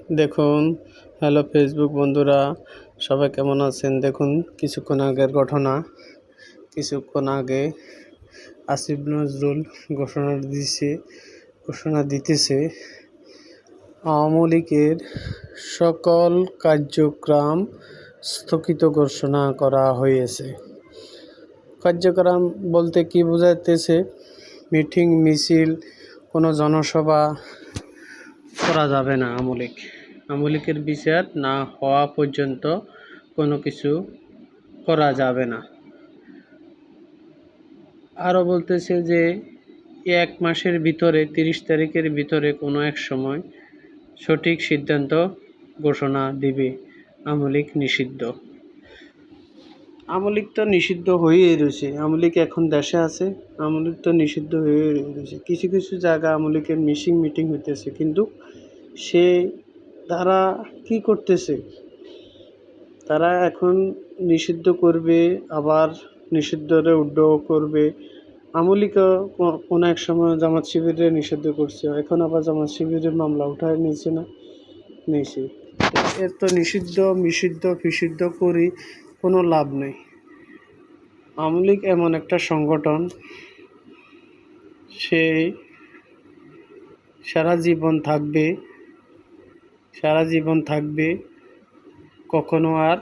দেখুন, hello Facebook বন্ধুরা, সবাই কেমন আছেন? দেখুন, কিছুক্ষণ আগের ঘটনা। কিছুক্ষণ আগে আসিফ নজরুল ঘোষণা দিতেছে আওয়ামী লীগের সকল কার্যক্রম স্থগিত ঘোষণা করা হয়েছে। কার্যক্রম বলতে কি বোঝাইতেছে? মিটিং, মিছিল, কোনো জনসভা করা যাবে না। আওয়ামী লীগের বিচার না হওয়া পর্যন্ত কোনো কিছু করা যাবে না। আরও বলতেছে যে 1 মাসের ভিতরে 30 তারিখের ভিতরে কোনো এক সময় সঠিক সিদ্ধান্ত ঘোষণা দিবে। আওয়ামী লীগ নিষিদ্ধ। আওয়ামী লীগ তো নিষিদ্ধ হয়েই রয়েছে। আওয়ামী লীগ এখন দেশে আছে, আওয়ামী লীগ তো নিষিদ্ধ হয়ে রয়েছে। কিছু কিছু জায়গা আওয়ামী লীগের মিটিং হইতেছে, কিন্তু তারা কি করতেছে? তারা এখন নিষিদ্ধ করবে, আবার নিষিদ্ধরে উড্ডও করবে। আওয়ামী লীগও কোনো এক সময় জামাত শিবিরে নিষিদ্ধ করছে, এখন আবার জামাত শিবিরের মামলা উঠায় নিয়েছে না? নিয়েছে। এর তো নিষিদ্ধ করি কোনো লাভ নেই। আওয়ামী লীগ এমন একটা সংগঠন, সে সারা জীবন থাকবে, কখনো আর